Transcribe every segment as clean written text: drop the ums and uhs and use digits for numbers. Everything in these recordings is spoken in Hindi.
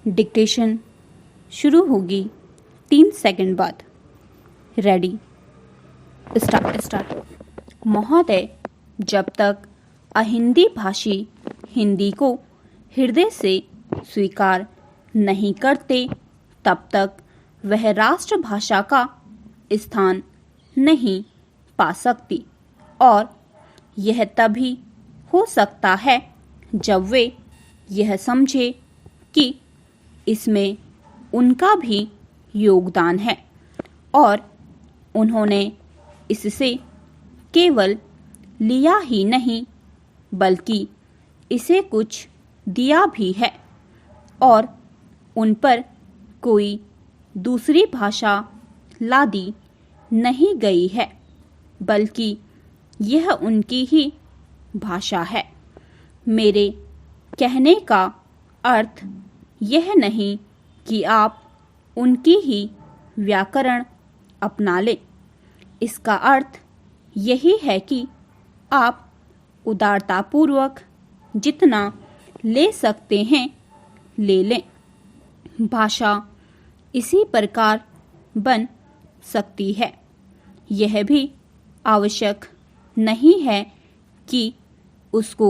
डिक्टेशन शुरू होगी 3 सेकंड बाद। Ready, start. महोदय, जब तक अहिंदी भाषी हिंदी को हृदय से स्वीकार नहीं करते तब तक वह राष्ट्रभाषा का स्थान नहीं पा सकती, और यह तभी हो सकता है जब वे यह समझे कि इसमें उनका भी योगदान है और उन्होंने इससे केवल लिया ही नहीं बल्कि इसे कुछ दिया भी है, और उन पर कोई दूसरी भाषा लादी नहीं गई है, बल्कि यह उनकी ही भाषा है। मेरे कहने का अर्थ यह नहीं कि आप उनकी ही व्याकरण अपना लें। इसका अर्थ यही है कि आप उदारतापूर्वक जितना ले सकते हैं ले लें। भाषा इसी प्रकार बन सकती है। यह भी आवश्यक नहीं है कि उसको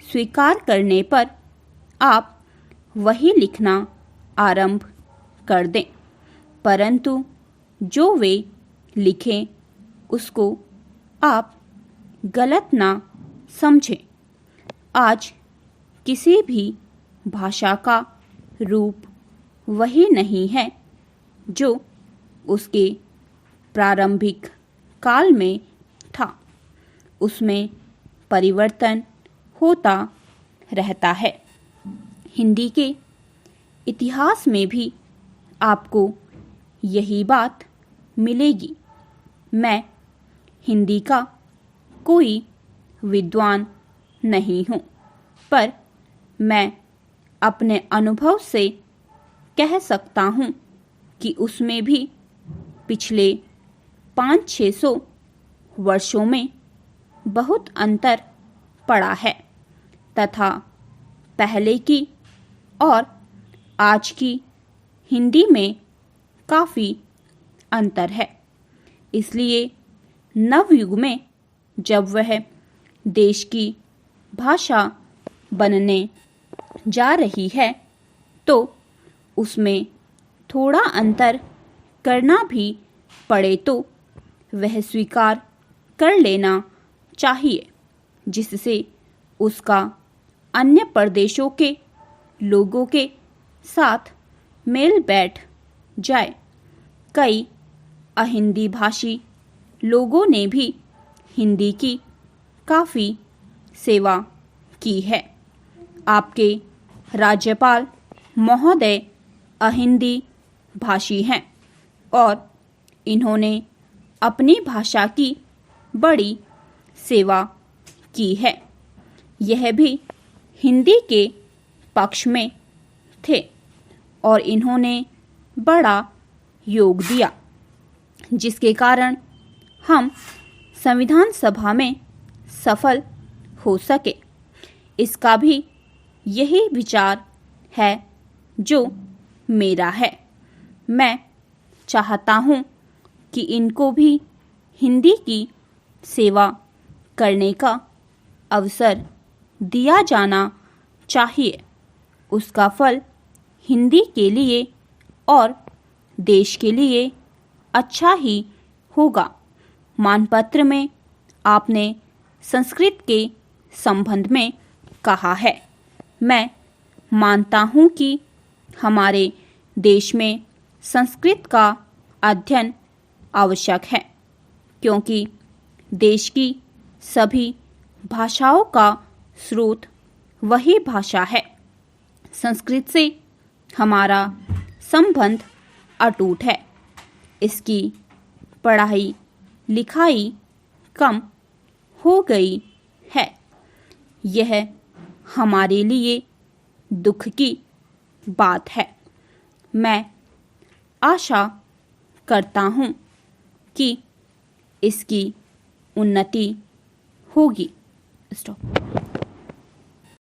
स्वीकार करने पर आप वही लिखना आरंभ कर दें, परंतु जो वे लिखें उसको आप गलत ना समझें। आज किसी भी भाषा का रूप वही नहीं है जो उसके प्रारंभिक काल में था। उसमें परिवर्तन होता रहता है। हिंदी के इतिहास में भी आपको यही बात मिलेगी। मैं हिंदी का कोई विद्वान नहीं हूँ, पर मैं अपने अनुभव से कह सकता हूँ कि उसमें भी पिछले 500-600 वर्षों में बहुत अंतर पड़ा है तथा पहले की और आज की हिंदी में काफ़ी अंतर है। इसलिए नवयुग में जब वह देश की भाषा बनने जा रही है तो उसमें थोड़ा अंतर करना भी पड़े तो वह स्वीकार कर लेना चाहिए, जिससे उसका अन्य प्रदेशों के लोगों के साथ मेल बैठ जाए। कई अहिंदी भाषी लोगों ने भी हिंदी की काफ़ी सेवा की है। आपके राज्यपाल महोदय अहिंदी भाषी हैं और इन्होंने अपनी भाषा की बड़ी सेवा की है। यह भी हिंदी के पक्ष में थे और इन्होंने बड़ा योग दिया, जिसके कारण हम संविधान सभा में सफल हो सके। इसका भी यही विचार है जो मेरा है। मैं चाहता हूँ कि इनको भी हिंदी की सेवा करने का अवसर दिया जाना चाहिए। उसका फल हिंदी के लिए और देश के लिए अच्छा ही होगा। मानपत्र में आपने संस्कृत के संबंध में कहा है। मैं मानता हूँ कि हमारे देश में संस्कृत का अध्ययन आवश्यक है, क्योंकि देश की सभी भाषाओं का स्रोत वही भाषा है। संस्कृत से हमारा संबंध अटूट है। इसकी पढ़ाई लिखाई कम हो गई है। यह हमारे लिए दुख की बात है। मैं आशा करता हूँ कि इसकी उन्नति होगी। स्टॉप।